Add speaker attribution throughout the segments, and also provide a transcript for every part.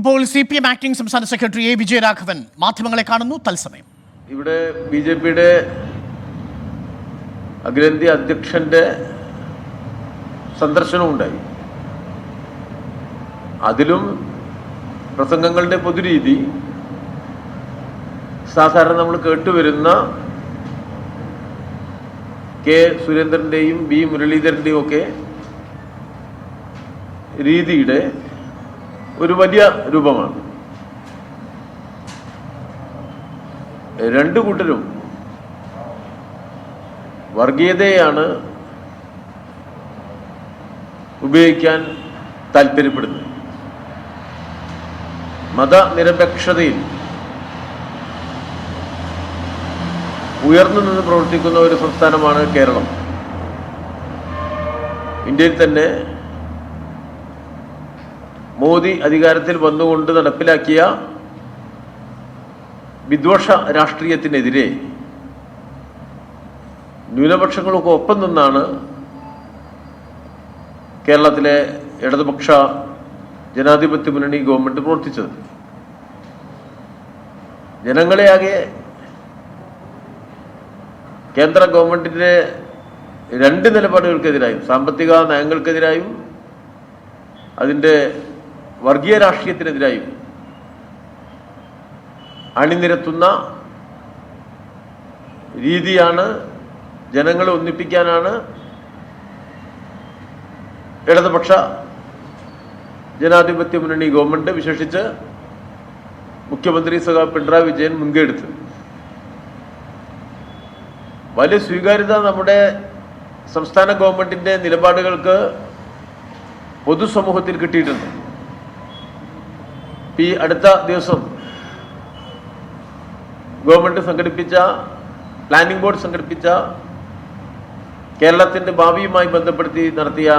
Speaker 1: ഇപ്പോൾ CPM acting സംസ്ഥാന secretary A. Vijayaraghavan മാധ്യമങ്ങളെ കാണുന്നു തത്സമയം.
Speaker 2: ഇവിടെ ബിജെപിയുടെ അഖിലേന്ത്യാ അധ്യക്ഷന്റെ സന്ദർശനമുണ്ടായി. അതിലും പ്രസംഗങ്ങളുടെ പൊതുരീതി സാധാരണ നമ്മൾ കേട്ടുവരുന്ന കെ സുരേന്ദ്രൻ്റെയും ബി മുരളീധരൻ്റെയും ഒക്കെ രീതിയുടെ ഒരു വലിയ രൂപമാണ്. രണ്ടു കൂട്ടരും വർഗീയതയാണ് ഉപയോഗിക്കാൻ താല്പര്യപ്പെടുന്നത്. മതനിരപേക്ഷതയിൽ ഉയർന്നു നിന്ന് പ്രവർത്തിക്കുന്ന ഒരു സംസ്ഥാനമാണ് കേരളം. ഇന്ത്യയിൽ തന്നെ മോദി അധികാരത്തിൽ വന്നുകൊണ്ട് നടപ്പിലാക്കിയ വിദ്വേഷ രാഷ്ട്രീയത്തിനെതിരെ ന്യൂനപക്ഷങ്ങളൊക്കെ ഒപ്പം നിന്നാണ് കേരളത്തിലെ ഇടതുപക്ഷ ജനാധിപത്യ മുന്നണി ഗവൺമെന്റ് പ്രവർത്തിച്ചത്. ജനങ്ങളെയാകെ കേന്ദ്ര ഗവൺമെന്റിന്റെ രണ്ട് നിലപാടുകൾക്കെതിരായും സാമ്പത്തിക നയങ്ങൾക്കെതിരായും അതിൻ്റെ വർഗീയ രാഷ്ട്രീയത്തിനെതിരായും അണിനിരത്തുന്ന രീതിയാണ്, ജനങ്ങളെ ഒന്നിപ്പിക്കാനാണ് ഇടതുപക്ഷ ജനാധിപത്യ മുന്നണി ഗവൺമെന്റ്, വിശേഷിച്ച് മുഖ്യമന്ത്രി പിണറായി വിജയൻ മുൻകൈ എടുത്തത്. വലിയ സ്വീകാര്യത നമ്മുടെ സംസ്ഥാന ഗവൺമെന്റിന്റെ നിലപാടുകൾക്ക് പൊതുസമൂഹത്തിൽ കിട്ടിയിട്ടുണ്ട്. ഈ അടുത്ത ദിവസം ഗവൺമെന്റ് സംഘടിപ്പിച്ച, പ്ലാനിംഗ് ബോർഡ് സംഘടിപ്പിച്ച കേരളത്തിന്റെ ഭാവിയുമായി ബന്ധപ്പെടുത്തി നടത്തിയ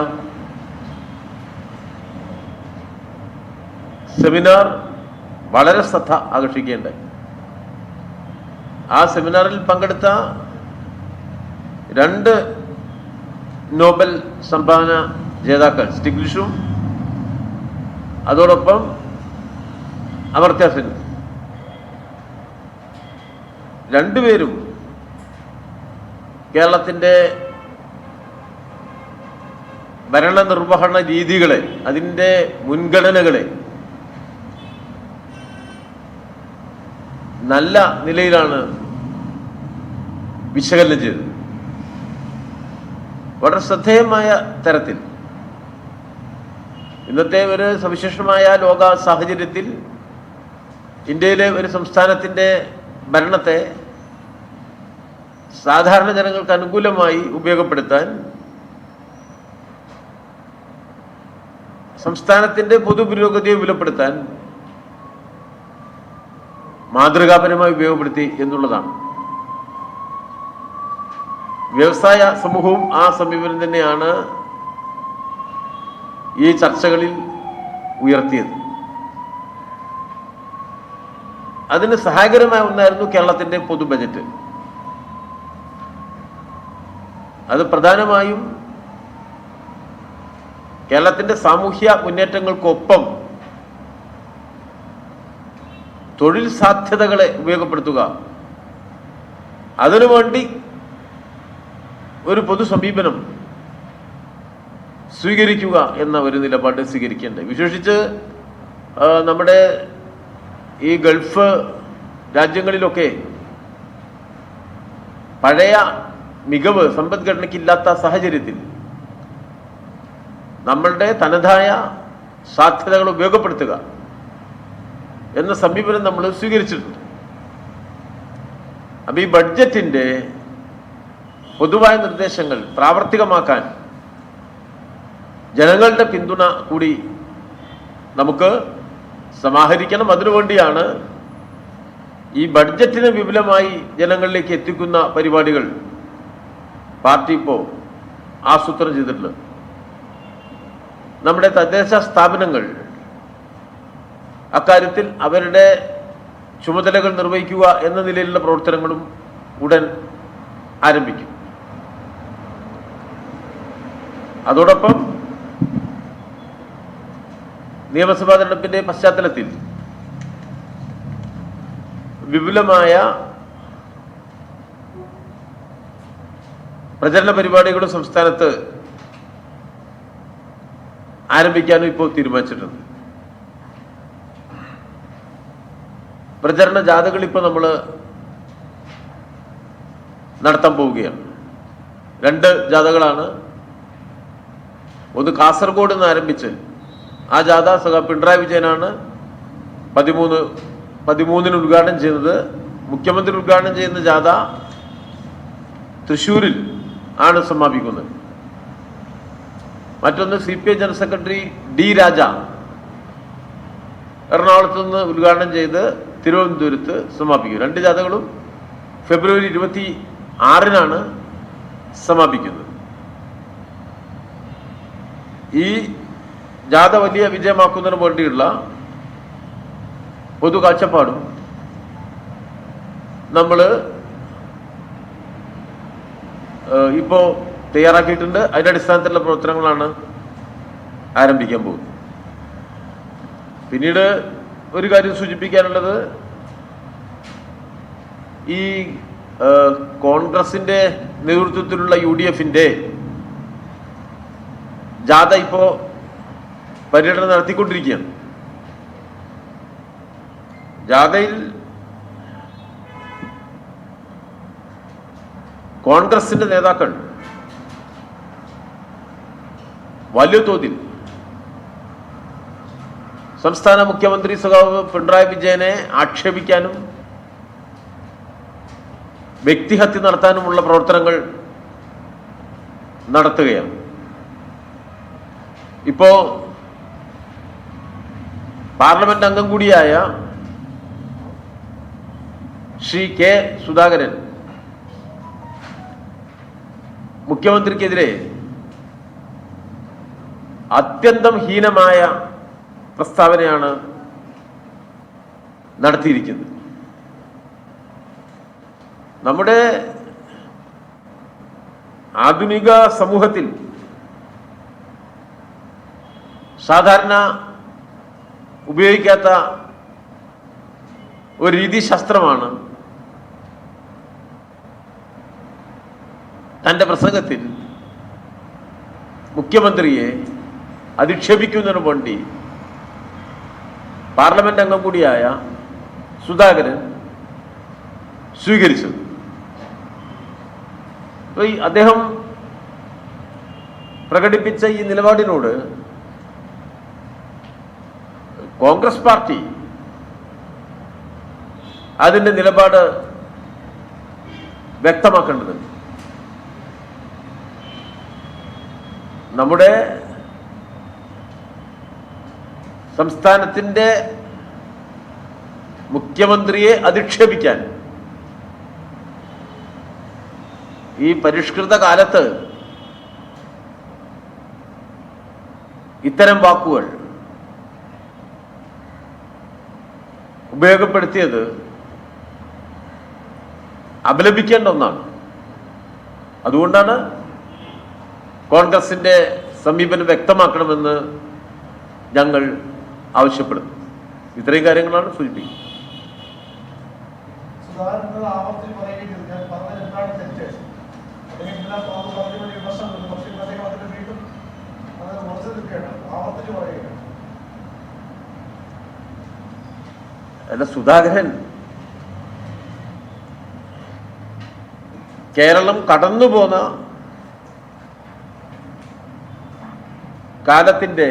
Speaker 2: സെമിനാർ വളരെ ശ്രദ്ധ ആകർഷിക്കേണ്ടായി. ആ സെമിനാറിൽ പങ്കെടുത്ത 2 നോബൽ സമ്മാന ജേതാക്കൾ, സ്റ്റിഗ്ലിഷും അതോടൊപ്പം അമർത്യ സെൻ, രണ്ടുപേരും കേരളത്തിൻ്റെ ഭരണനിർവഹണ രീതികളെ, അതിൻ്റെ മുൻഗണനകളെ നല്ല നിലയിലാണ് വിശകലനം ചെയ്തത്. വളരെ ശ്രദ്ധേയമായ തരത്തിൽ ഇന്നത്തെ ഒരു സവിശേഷമായ ലോക സാഹചര്യത്തിൽ ഇന്ത്യയിലെ ഒരു സംസ്ഥാനത്തിൻ്റെ ഭരണത്തെ സാധാരണ ജനങ്ങൾക്ക് അനുകൂലമായി ഉപയോഗപ്പെടുത്താൻ, സംസ്ഥാനത്തിൻ്റെ പൊതുപുരോഗതിയെ വിലപ്പെടുത്താൻ മാതൃകാപരമായി ഉപയോഗപ്പെടുത്തി എന്നുള്ളതാണ്. വ്യവസായ സമൂഹവും ആ സമീപനം തന്നെയാണ് ഈ ചർച്ചകളിൽ ഉയർത്തിയത്. അതിന് സഹായകരമായ ഒന്നായിരുന്നു കേരളത്തിൻ്റെ പൊതു ബജറ്റ്. അത് പ്രധാനമായും കേരളത്തിൻ്റെ സാമൂഹ്യ മുന്നേറ്റങ്ങൾക്കൊപ്പം തൊഴിൽ സാധ്യതകളെ ഉപയോഗപ്പെടുത്തുക, അതിനുവേണ്ടി ഒരു പൊതു സമീപനം സ്വീകരിക്കുക എന്ന ഒരു നിലപാട് സ്വീകരിക്കേണ്ടത്. വിശേഷിച്ച് നമ്മുടെ ഈ ഗൾഫ് രാജ്യങ്ങളിലൊക്കെ പഴയ മികവ് സമ്പദ്ഘടനയ്ക്കില്ലാത്ത സാഹചര്യത്തിൽ നമ്മളുടെ തനതായ സാധ്യതകൾ ഉപയോഗപ്പെടുത്തുക എന്ന സമീപനം നമ്മൾ സ്വീകരിച്ചിട്ടുണ്ട്. അപ്പം ഈ ബഡ്ജറ്റിൻ്റെ പൊതുവായ നിർദ്ദേശങ്ങൾ പ്രാവർത്തികമാക്കാൻ ജനങ്ങളുടെ പിന്തുണ കൂടി നമുക്ക് സമാഹരിക്കണം. അതിനുവേണ്ടിയാണ് ഈ ബഡ്ജറ്റിനെ വിപുലമായി ജനങ്ങളിലേക്ക് എത്തിക്കുന്ന പരിപാടികൾ പാർട്ടി ഇപ്പോൾ ആസൂത്രണം ചെയ്തിട്ടുള്ളത്. നമ്മുടെ തദ്ദേശ സ്ഥാപനങ്ങൾ അക്കാര്യത്തിൽ അവരുടെ ചുമതലകൾ നിർവഹിക്കുക എന്ന നിലയിലുള്ള പ്രവർത്തനങ്ങളും ഉടൻ ആരംഭിക്കും. അതോടൊപ്പം നിയമസഭാ തെരഞ്ഞെടുപ്പിന്റെ പശ്ചാത്തലത്തിൽ വിപുലമായ പ്രചരണ പരിപാടികളും സംസ്ഥാനത്ത് ആരംഭിക്കാനും ഇപ്പോൾ തീരുമാനിച്ചിട്ടുണ്ട്. പ്രചരണ ജാഥകൾ ഇപ്പോൾ നമ്മൾ നടത്താൻ പോവുകയാണ്. 2 ജാഥകളാണ്. ഒന്ന് കാസർഗോഡ് നിന്ന് ആരംഭിച്ച് ആ ജാഥ പിണറായി വിജയനാണ് 13-ന് ഉദ്ഘാടനം ചെയ്യുന്നത്. മുഖ്യമന്ത്രി ഉദ്ഘാടനം ചെയ്യുന്ന ജാഥ തൃശ്ശൂരിൽ ആണ് സമാപിക്കുന്നത്. മറ്റൊന്ന് CPI ജനറൽ സെക്രട്ടറി D രാജ എറണാകുളത്ത് നിന്ന് ഉദ്ഘാടനം ചെയ്ത് തിരുവനന്തപുരത്ത് സമാപിക്കും. 2 ജാഥകളും ഫെബ്രുവരി 26-നാണ് സമാപിക്കുന്നത്. ഈ ജാഥ വലിയ വിജയമാക്കുന്നതിന് വേണ്ടിയുള്ള പൊതു കാഴ്ചപ്പാടും നമ്മൾ ഇപ്പോൾ തയ്യാറാക്കിയിട്ടുണ്ട്. അതിൻ്റെ അടിസ്ഥാനത്തിലുള്ള പ്രവർത്തനങ്ങളാണ് ആരംഭിക്കാൻ പോകുന്നത്. പിന്നീട് ഒരു കാര്യം സൂചിപ്പിക്കാനുള്ളത്, ഈ കോൺഗ്രസിന്റെ നേതൃത്വത്തിലുള്ള UDF-ന്റെ ജാഥ ഇപ്പോൾ പര്യടനം നടത്തിക്കൊണ്ടിരിക്കുകയാണ്. ജാഥയിൽ കോൺഗ്രസിന്റെ നേതാക്കൾ വലിയ തോതിൽ സംസ്ഥാന മുഖ്യമന്ത്രി സഖാവ് പിണറായി വിജയനെ ആക്ഷേപിക്കാനും വ്യക്തിഹത്യ നടത്താനുമുള്ള പ്രവർത്തനങ്ങൾ നടത്തുകയാണ്. ഇപ്പോ പാർലമെന്റ് അംഗം കൂടിയായ ശ്രീ K സുധാകരൻ മുഖ്യമന്ത്രിക്കെതിരെ അത്യന്തം ഹീനമായ പ്രസ്താവനയാണ് നടത്തിയിരിക്കുന്നത്. നമ്മുടെ ആധുനിക സമൂഹത്തിൽ സാധാരണ ഉപയോഗിക്കാത്ത ഒരു രീതിശാസ്ത്രമാണ് തൻ്റെ പ്രസംഗത്തിൽ മുഖ്യമന്ത്രിയെ അധിക്ഷേപിക്കുന്നതിന് വേണ്ടി പാർലമെന്റ് അംഗം കൂടിയായ സുധാകരൻ സ്വീകരിച്ചത്. അദ്ദേഹം പ്രകടിപ്പിച്ച ഈ നിലപാടിനോട് കോൺഗ്രസ് പാർട്ടി അതിൻ്റെ നിലപാട് വ്യക്തമാക്കേണ്ടതുണ്ട്. നമ്മുടെ സംസ്ഥാനത്തിൻ്റെ മുഖ്യമന്ത്രിയെ അധിക്ഷേപിക്കാൻ ഈ പരിഷ്കൃത കാലത്ത് ഇത്തരം വാക്കുകൾ ഉപയോഗപ്പെടുത്തിയത് അപലപിക്കേണ്ട ഒന്നാണ്. അതുകൊണ്ടാണ് കോൺഗ്രസിന്റെ സമീപനം വ്യക്തമാക്കണമെന്ന് ഞങ്ങൾ ആവശ്യപ്പെടുന്നു. ഇത്രയും കാര്യങ്ങളാണ് സൂചിപ്പിക്കുന്നത്. അല്ല, സുധാകരൻ കേരളം കടന്നുപോന്ന കാലത്തിൻ്റെ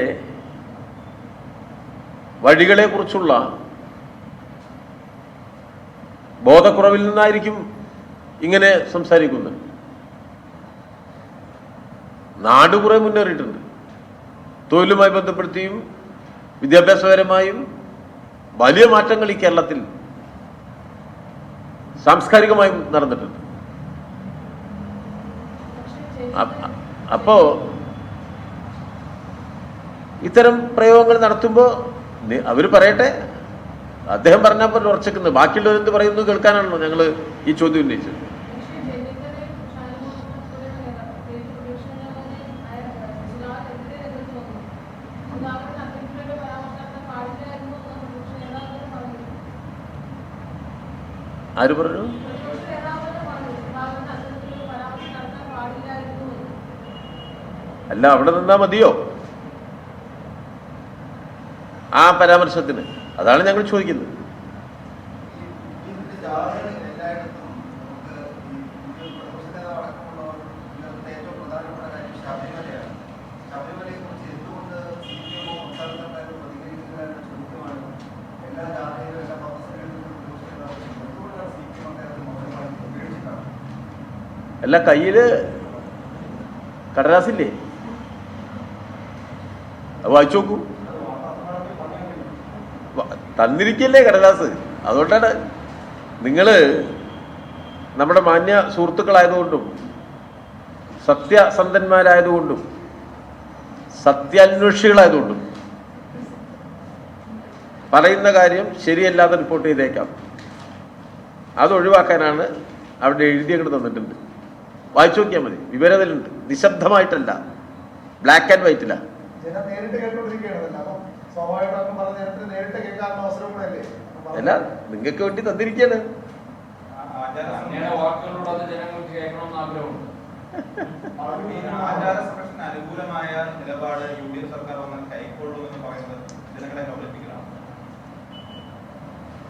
Speaker 2: വഴികളെ കുറിച്ചുള്ള ബോധക്കുറവിൽ നിന്നായിരിക്കും ഇങ്ങനെ സംസാരിക്കുന്നത്. നാട് കുറെ മുന്നേറിയിട്ടുണ്ട്. തൊഴിലുമായി ബന്ധപ്പെടുത്തിയും വിദ്യാഭ്യാസപരമായും വലിയ മാറ്റങ്ങൾ ഈ കേരളത്തിൽ സാംസ്കാരികമായും നടന്നിട്ടുണ്ട്. അപ്പോ ഇത്തരം പ്രയോഗങ്ങൾ നടത്തുമ്പോൾ അവർ പറയട്ടെ. അദ്ദേഹം പറഞ്ഞാൽ പോലെ ഉറച്ചിക്കുന്നത്, ബാക്കിയുള്ളവർ എന്ത് പറയുന്നു കേൾക്കാനാണല്ലോ ഞങ്ങൾ ഈ ചോദ്യം ഉന്നയിച്ചത്. ആര് പറഞ്ഞു? അല്ല, അവിടെ നിന്നാ മതിയോ ആ പരാമർശത്തിന്? അതാണ് ഞങ്ങൾ ചോദിക്കുന്നത്. അല്ല, കയ്യില് കടലാസില്ലേ? അത് വായിച്ചു നോക്കൂ. തന്നിരിക്കല്ലേ കടലാസ്. അതുകൊണ്ടാണ് നിങ്ങൾ നമ്മുടെ മാന്യ സുഹൃത്തുക്കളായതുകൊണ്ടും സത്യസന്ധന്മാരായതുകൊണ്ടും സത്യാന്വേഷികളായതുകൊണ്ടും പറയുന്ന കാര്യം ശരിയല്ലാതെ റിപ്പോർട്ട് ചെയ്തേക്കാം. അത് ഒഴിവാക്കാനാണ് അവിടെ എഴുതിയങ്ങോട്ട് തന്നിട്ടുണ്ട്. വായിച്ചു നോക്കിയാൽ മതി. വിവരതലുണ്ട്. നിശബ്ദമായിട്ടല്ല, ബ്ലാക്ക് ആൻഡ് വൈറ്റില്ല. അല്ല, നിങ്ങൾക്ക് വേണ്ടി തന്നിരിക്കുകയാണ്.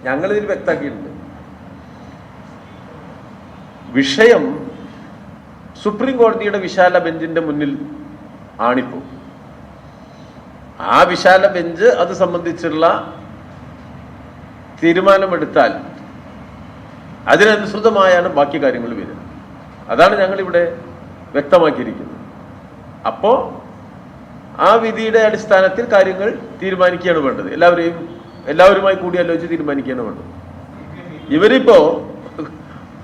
Speaker 2: ഞങ്ങളിതിൽ വ്യക്തമാക്കിയിട്ടുണ്ട്. വിഷയം സുപ്രീം കോടതിയുടെ വിശാല ബെഞ്ചിന്റെ മുന്നിൽ ആണിപ്പോ. ആ വിശാല ബെഞ്ച് അത് സംബന്ധിച്ചുള്ള തീരുമാനമെടുത്താൽ അതിനനുസൃതമായാണ് ബാക്കി കാര്യങ്ങൾ വരുന്നത്. അതാണ് ഞങ്ങളിവിടെ വ്യക്തമാക്കിയിരിക്കുന്നത്. അപ്പോൾ ആ വിധിയുടെ അടിസ്ഥാനത്തിൽ കാര്യങ്ങൾ തീരുമാനിക്കുകയാണ് വേണ്ടത്. എല്ലാവരുമായി കൂടിയാലോചിച്ച് തീരുമാനിക്കുകയാണ് വേണ്ടത്. ഇവരിപ്പോ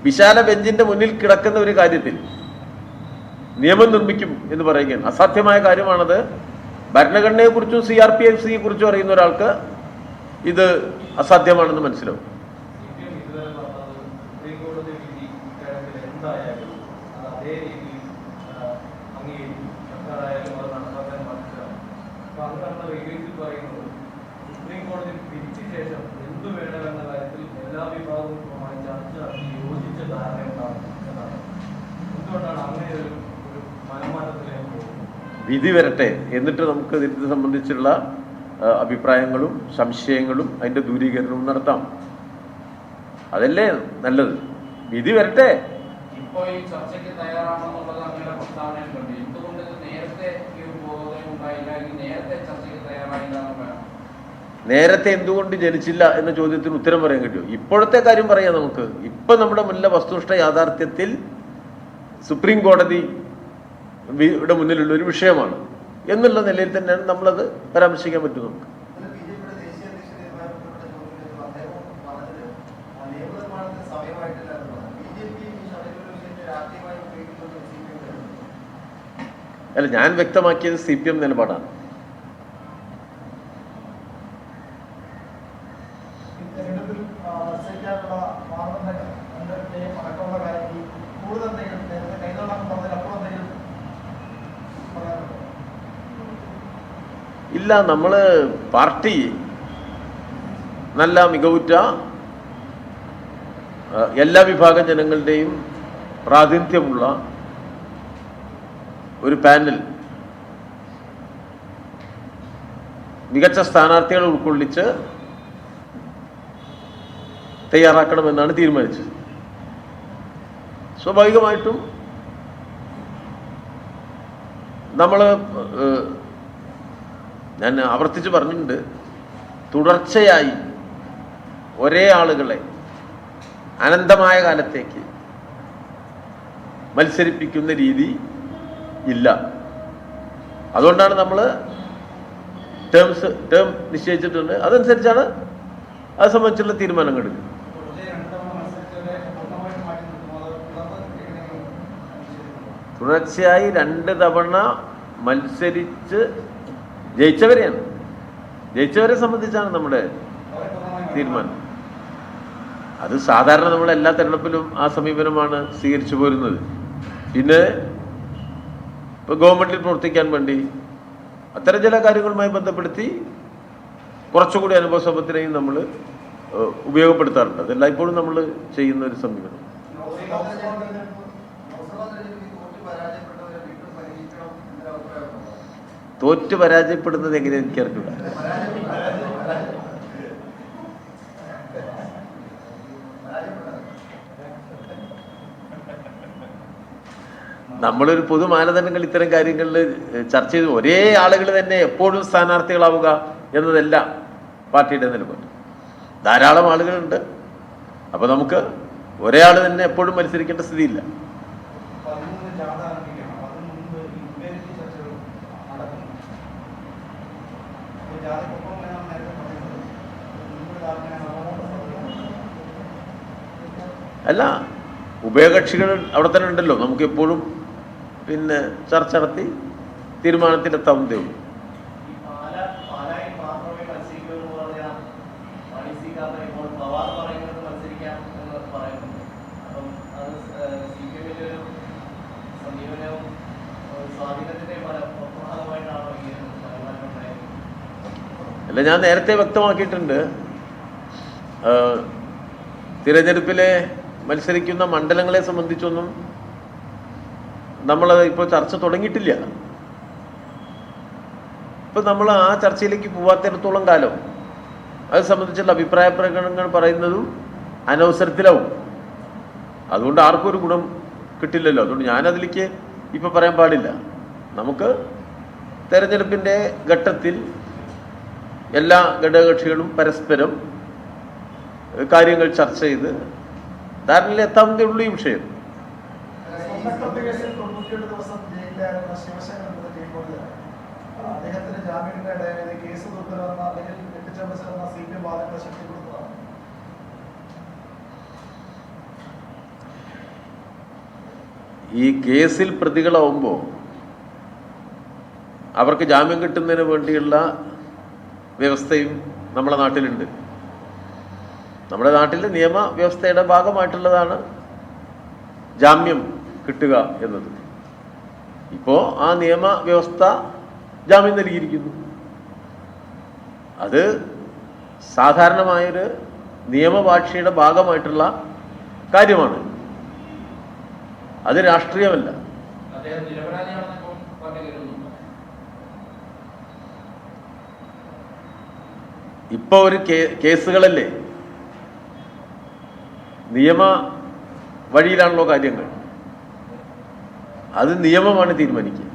Speaker 2: വിശാല ബെഞ്ചിന്റെ മുന്നിൽ കിടക്കുന്ന ഒരു കാര്യത്തിൽ നിയമം നിർമ്മിക്കും എന്ന് പറയുകയാണ്. അസാധ്യമായ കാര്യമാണത്. ഭരണഘടനയെക്കുറിച്ചും CRPFയെ കുറിച്ചും അറിയുന്ന ഒരാൾക്ക് ഇത് അസാധ്യമാണെന്ന് മനസ്സിലാവും. വിധി വരട്ടെ, എന്നിട്ട് നമുക്ക് ഇത് സംബന്ധിച്ചുള്ള അഭിപ്രായങ്ങളും സംശയങ്ങളും അതിന്റെ ദൂരീകരണവും നടത്താം. അതല്ലേ നല്ലത്. വിധി വരട്ടെ.
Speaker 3: ഇപ്പോൾ ഈ ചർച്ചയ്ക്ക് തയ്യാറാണെന്നുള്ളത് അങ്ങനെ പ്രസ്താവനയുണ്ട്. എന്തുകൊണ്ട് നേരത്തെ ചർച്ചയ്ക്ക് തയ്യാറായില്ല?
Speaker 2: നേരത്തെ എന്തുകൊണ്ട് ജനിച്ചില്ല എന്ന ചോദ്യത്തിന് ഉത്തരം പറയാൻ കഴിയും. ഇപ്പോഴത്തെ കാര്യം പറയാം നമുക്ക്. ഇപ്പൊ നമ്മുടെ മുന്നിലെ വസ്തുനിഷ്ഠ യാഥാർത്ഥ്യത്തിൽ സുപ്രീം കോടതി യുടെ മുന്നിലുള്ള ഒരു വിഷയമാണ് എന്നുള്ള നിലയിൽ തന്നെയാണ് നമ്മളത് പരാമർശിക്കാൻ പറ്റും. നമുക്ക് അല്ല, ഞാൻ വ്യക്തമാക്കിയത് CPM നിലപാടാണ്. ഇല്ല, നമ്മള് പാർട്ടി നല്ല മികവുറ്റ എല്ലാ വിഭാഗം ജനങ്ങളുടെയും പ്രാതിനിധ്യമുള്ള ഒരു പാനൽ മികച്ച സ്ഥാനാർത്ഥികളെ ഉൾക്കൊള്ളിച്ച് തയ്യാറാക്കണമെന്നാണ് തീരുമാനിച്ചത്. സ്വാഭാവികമായിട്ടും നമ്മൾ ഞാൻ ആവർത്തിച്ച് പറഞ്ഞിട്ടുണ്ട്, തുടർച്ചയായി ഒരേ ആളുകളെ അനന്തമായ കാലത്തേക്ക് മത്സരിപ്പിക്കുന്ന രീതി ഇല്ല. അതുകൊണ്ടാണ് നമ്മൾ ടേം നിശ്ചയിച്ചിട്ടുണ്ട്. അതനുസരിച്ചാണ് അത് സംബന്ധിച്ചുള്ള തീരുമാനങ്ങൾ എടുക്കുന്നത്. തുടർച്ചയായി 2 തവണ മത്സരിച്ച് ജയിച്ചവരെ സംബന്ധിച്ചാണ് നമ്മുടെ തീരുമാനം. അത് സാധാരണ നമ്മൾ എല്ലാ തെരഞ്ഞെടുപ്പിലും ആ സമീപനമാണ് സ്വീകരിച്ചു പോരുന്നത്. പിന്നെ ഇപ്പൊ ഗവൺമെന്റിൽ പ്രവർത്തിക്കാൻ വേണ്ടി അത്തരം ചില കാര്യങ്ങളുമായി ബന്ധപ്പെടുത്തി കുറച്ചുകൂടി അനുഭവ സമ്പത്തിനെയും നമ്മൾ ഉപയോഗപ്പെടുത്താറുണ്ട്. അതെല്ലായ്പ്പോഴും നമ്മൾ ചെയ്യുന്ന ഒരു സമീപനം. തോറ്റ് പരാജയപ്പെടുന്നത് എങ്ങനെ എനിക്കറിഞ്ഞൂടാ. നമ്മളൊരു പൊതു മാനദണ്ഡങ്ങൾ ഇത്തരം കാര്യങ്ങളിൽ ചർച്ച ചെയ്ത് ഒരേ ആളുകൾ തന്നെ എപ്പോഴും സ്ഥാനാർത്ഥികളാവുക എന്നതല്ല പാർട്ടിയുടെ നിലപാട്. ധാരാളം ആളുകളുണ്ട്. അപ്പോൾ നമുക്ക് ഒരേ ആൾ തന്നെ എപ്പോഴും മത്സരിക്കേണ്ട സ്ഥിതിയില്ല. അല്ല, ഉഭയകക്ഷികൾ അവിടെ തന്നെ ഉണ്ടല്ലോ. നമുക്ക് എപ്പോഴും പിന്നെ ചർച്ച നടത്തി തീരുമാനത്തിലെത്താവുന്നതേ ഉള്ളൂ. അല്ല, ഞാൻ നേരത്തെ വ്യക്തമാക്കിയിട്ടുണ്ട്, തിരഞ്ഞെടുപ്പിലെ മത്സരിക്കുന്ന മണ്ഡലങ്ങളെ സംബന്ധിച്ചൊന്നും നമ്മളത് ഇപ്പോൾ ചർച്ച തുടങ്ങിയിട്ടില്ല. ഇപ്പം നമ്മൾ ആ ചർച്ചയിലേക്ക് പോവാത്തിടത്തോളം കാലം അത് സംബന്ധിച്ചുള്ള അഭിപ്രായ പ്രകടനങ്ങൾ പറയുന്നതും അനവസരത്തിലാവും. അതുകൊണ്ട് ആർക്കും ഒരു ഗുണം കിട്ടില്ലല്ലോ. അതുകൊണ്ട് ഞാനതിലേക്ക് ഇപ്പം പറയാൻ പാടില്ല. നമുക്ക് തെരഞ്ഞെടുപ്പിൻ്റെ ഘട്ടത്തിൽ എല്ലാ ഘടകകക്ഷികളും പരസ്പരം കാര്യങ്ങൾ ചർച്ച ചെയ്ത് ധാരണയിൽ എത്താവുന്നതേ ഉള്ളൂ ഈ വിഷയം. ഈ കേസിൽ പ്രതികളാവുമ്പോൾ അവർക്ക് ജാമ്യം കിട്ടുന്നതിന് വേണ്ടിയുള്ള വ്യവസ്ഥയും നമ്മുടെ നാട്ടിലുണ്ട്. നമ്മുടെ നാട്ടിൽ നിയമവ്യവസ്ഥയുടെ ഭാഗമായിട്ടുള്ളതാണ് ജാമ്യം കിട്ടുക എന്നത്. ഇപ്പോൾ ആ നിയമവ്യവസ്ഥ ജാമ്യം നൽകിയിരിക്കുന്നു. അത് സാധാരണമായൊരു നിയമഭാഷയുടെ ഭാഗമായിട്ടുള്ള കാര്യമാണ്. അത് രാഷ്ട്രീയമല്ല. ഇപ്പൊ ഒരു കേസുകളല്ലേ, നിയമ വഴിയിലാണല്ലോ കാര്യങ്ങൾ. അത് നിയമമാണ് തീരുമാനിക്കുക.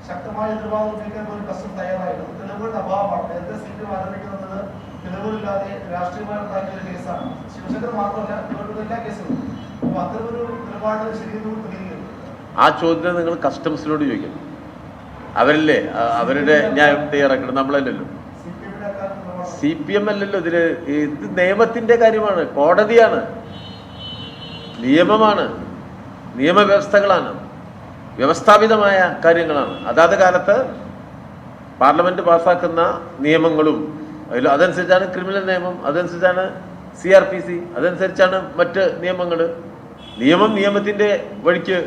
Speaker 4: ശക്തമായ എതിർവാദം ഉന്നയിക്കാൻ പോലും കസ്റ്റം തയ്യാറായിരുന്നു. തെളിവുകളുടെ അഭാവമാണ്. നേരത്തെ CPM ആരോപിക്കുന്നത് തെളിവുകളില്ലാതെ രാഷ്ട്രീയമായി ഉണ്ടാക്കിയ ഒരു കേസാണ്. ശിവശങ്കർ മാത്രമല്ല, ഇവരുടെ എല്ലാ കേസുകളും. അപ്പൊ അത്തരമൊരു നിലപാട് ശരിയെന്ന് പ്രതികരിക്കുന്നു.
Speaker 2: ആ ചോദ്യം നിങ്ങൾ കസ്റ്റംസിനോട് ചോദിക്കണം. അവരല്ലേ അവരുടെ ന്യായം തയ്യാറാക്കണം, നമ്മളല്ലല്ലോ. CPM അല്ലല്ലോ ഇതില്. ഇത് നിയമത്തിന്റെ കാര്യമാണ്, കോടതിയാണ്, നിയമമാണ്, നിയമവ്യവസ്ഥകളാണ്, വ്യവസ്ഥാപിതമായ കാര്യങ്ങളാണ്. അതാത് കാലത്ത് പാർലമെന്റ് പാസ്സാക്കുന്ന നിയമങ്ങളും അതനുസരിച്ചാണ് ക്രിമിനൽ നിയമം, അതനുസരിച്ചാണ് CRPC, അതനുസരിച്ചാണ് മറ്റ് നിയമങ്ങൾ. നിയമത്തിന്റെ വഴിക്ക്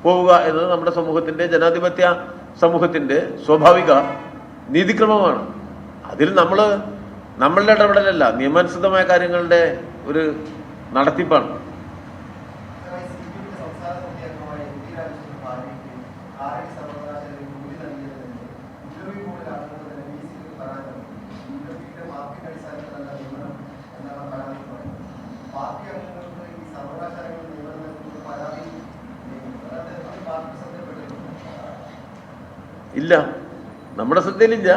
Speaker 2: പോവുക എന്നത് നമ്മുടെ സമൂഹത്തിന്റെ, ജനാധിപത്യ സമൂഹത്തിന്റെ സ്വാഭാവിക നീതിക്രമമാണ്. അതിൽ നമ്മളുടെ ഇടപെടലല്ല, നിയമാനുസൃതമായ കാര്യങ്ങളുടെ ഒരു നടത്തിപ്പാണ്. ഇല്ല, നമ്മുടെ ശ്രദ്ധയിലില്ല.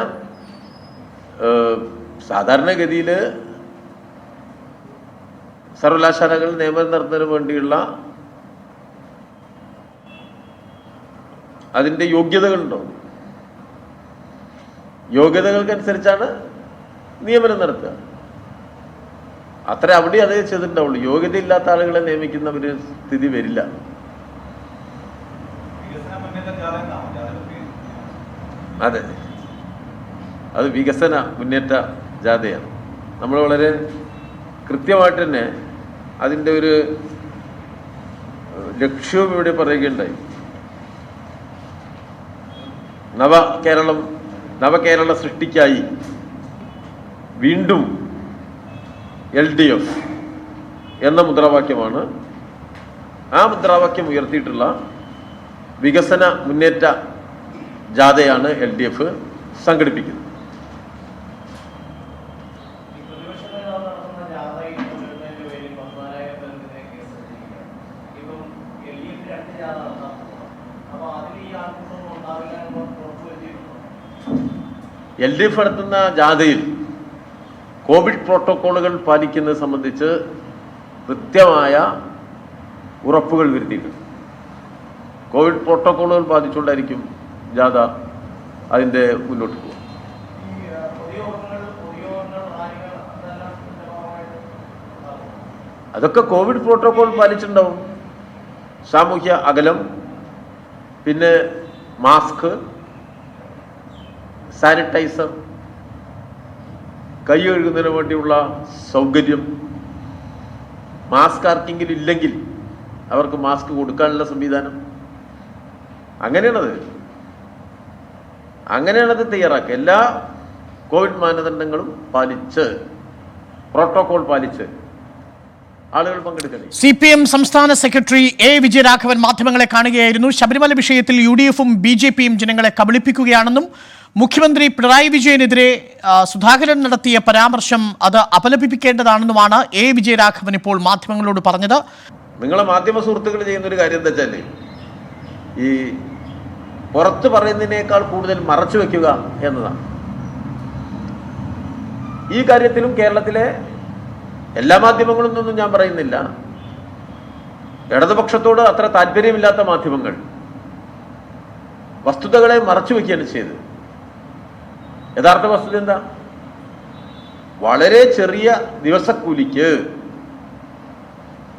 Speaker 2: സാധാരണഗതിയിൽ സർവകലാശാലകൾ നിയമനം നടത്തുന്നതിന് വേണ്ടിയുള്ള അതിൻ്റെ യോഗ്യതകളുണ്ടോ? യോഗ്യതകൾക്കനുസരിച്ചാണ് നിയമനം നടത്തുക. അത്ര അവിടെ അതേ ചെയ്തിട്ടുണ്ടാവുള്ളൂ. യോഗ്യതയില്ലാത്ത ആളുകളെ നിയമിക്കുന്ന ഒരു സ്ഥിതി വരില്ല. അതെ, അത് വികസന മുന്നേറ്റ ജാഥയാണ്. നമ്മൾ വളരെ കൃത്യമായിട്ട് തന്നെ അതിൻ്റെ ഒരു ലക്ഷ്യവും ഇവിടെ പറയുകയുണ്ടായി. നവകേരള സൃഷ്ടിക്കായി വീണ്ടും LDF എന്ന മുദ്രാവാക്യമാണ്. ആ മുദ്രാവാക്യം ഉയർത്തിയിട്ടുള്ള വികസന മുന്നേറ്റ ജാഥയാണ് LDF സംഘടിപ്പിക്കുന്നത്. LDF നടത്തുന്ന ജാഥയിൽ കോവിഡ് പ്രോട്ടോക്കോളുകൾ പാലിക്കുന്നത് സംബന്ധിച്ച് കൃത്യമായ ഉറപ്പുകൾ വരുത്തിയിട്ടുണ്ട്. കോവിഡ് പ്രോട്ടോക്കോളുകൾ പാലിച്ചുകൊണ്ടായിരിക്കും ജാഥ അതിൻ്റെ മുന്നോട്ട് പോകും. അതൊക്കെ കോവിഡ് പ്രോട്ടോക്കോൾ പാലിച്ചിട്ടുണ്ടാവും. സാമൂഹ്യ അകലം, പിന്നെ മാസ്ക്, സാനിറ്റൈസർ, കൈ കഴുകുന്നതിന് വേണ്ടിയുള്ള സൗകര്യം, മാസ്ക് ആർക്കെങ്കിലും ഇല്ലെങ്കിൽ അവർക്ക് മാസ്ക് കൊടുക്കാനുള്ള സംവിധാനം, അങ്ങനെയാണത് തയ്യാറാക്കുക. എല്ലാ കോവിഡ് മാനദണ്ഡങ്ങളും പാലിച്ച്, പ്രോട്ടോകോൾ പാലിച്ച് ആളുകൾ പങ്കെടുക്കട്ടെ.
Speaker 1: CPM സംസ്ഥാന സെക്രട്ടറി A. വിജയരാഘവൻ മാധ്യമങ്ങളെ കാണുകയായിരുന്നു. ശബരിമല വിഷയത്തിൽ UDFും BJPയും ജനങ്ങളെ കബളിപ്പിക്കുകയാണെന്നും മുഖ്യമന്ത്രി പിണറായി വിജയനെതിരെ സുധാകരൻ നടത്തിയ പരാമർശം അത് അപലപിക്കേണ്ടതാണെന്നുമാണ് A. വിജയരാഘവൻ ഇപ്പോൾ മാധ്യമങ്ങളോട് പറഞ്ഞത്.
Speaker 2: നിങ്ങളെ മാധ്യമ സുഹൃത്തുക്കൾ ചെയ്യുന്നൊരു കാര്യം എന്താ വെച്ചാൽ ഈ പുറത്ത് പറയുന്നതിനേക്കാൾ കൂടുതൽ മറച്ചു വെക്കുക എന്നതാണ്. ഈ കാര്യത്തിലും കേരളത്തിലെ എല്ലാ മാധ്യമങ്ങളും ഒന്നും ഞാൻ പറയുന്നില്ല, ഇടതുപക്ഷത്തോട് അത്ര താല്പര്യമില്ലാത്ത മാധ്യമങ്ങൾ വസ്തുതകളെ മറച്ചു വെക്കുകയാണ് ചെയ്തത്. യഥാർത്ഥ വസ്തുത എന്താ? വളരെ ചെറിയ ദിവസക്കൂലിക്ക്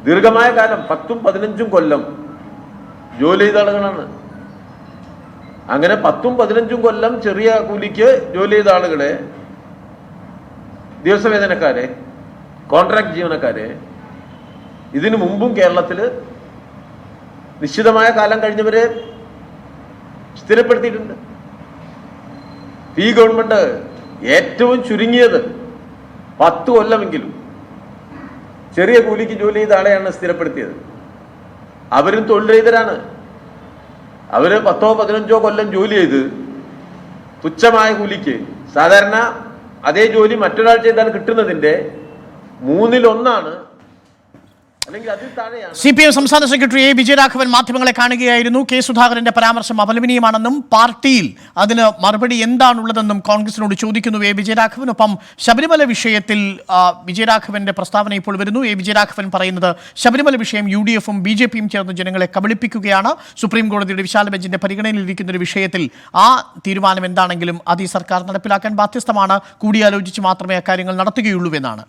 Speaker 2: ദീർഘമായ കാലം 10-15 കൊല്ലം ജോലി ചെയ്ത ആളുകളാണ്. അങ്ങനെ 10-15 കൊല്ലം ചെറിയ കൂലിക്ക് ജോലി ചെയ്ത ആളുകളെ, ദിവസവേതനക്കാരെ, കോൺട്രാക്ട് ജീവനക്കാരെ ഇതിനു മുമ്പും കേരളത്തിൽ നിശ്ചിതമായ കാലം കഴിഞ്ഞവരെ സ്ഥിരപ്പെടുത്തിയിട്ടുണ്ട്. ഈ ഗവൺമെന്റ് ഏറ്റവും ചുരുങ്ങിയത് 10 കൊല്ലമെങ്കിലും ചെറിയ കൂലിക്ക് ജോലി ചെയ്ത ആളെയാണ് സ്ഥിരപ്പെടുത്തിയത്. അവരും തൊഴിൽ രഹിതരാണ്. അവര് 10-15 കൊല്ലം ജോലി ചെയ്ത് തുച്ഛമായ കൂലിക്ക്, സാധാരണ അതേ ജോലി മറ്റൊരാൾ ചെയ്താൽ കിട്ടുന്നതിന്റെ 1/3 അല്ലെങ്കിൽ അതിൽ താഴെയാണ്.
Speaker 1: CPM സംസ്ഥാന സെക്രട്ടറി A. വിജയരാഘവൻ മാധ്യമങ്ങളെ കാണുകയായിരുന്നു. K. സുധാകരന്റെ പരാമർശം അപലപനീയമാണെന്നും പാർട്ടിയിൽ അതിന് മറുപടി എന്താണുള്ളതെന്നും കോൺഗ്രസിനോട് ചോദിക്കുന്നു A. വിജയരാഘവൻ. ഒപ്പം ശബരിമല വിഷയത്തിൽ വിജയരാഘവന്റെ പ്രസ്താവന ഇപ്പോൾ വരുന്നു. A. വിജയരാഘവൻ പറയുന്നത് ശബരിമല വിഷയം UDFും BJPയും ചേർന്ന് ജനങ്ങളെ കബളിപ്പിക്കുകയാണ്. സുപ്രീം കോടതിയുടെ വിശാല ബെഞ്ചിന്റെ പരിഗണനയിലിരിക്കുന്ന ഒരു വിഷയത്തിൽ ആ തീരുമാനം എന്താണെങ്കിലും അത് ഈ സർക്കാർ നടപ്പിലാക്കാൻ ബാധ്യസ്ഥമാണ്. കൂടിയാലോചിച്ച് മാത്രമേ അക്കാര്യങ്ങൾ നടത്തുകയുള്ളൂ എന്നാണ്.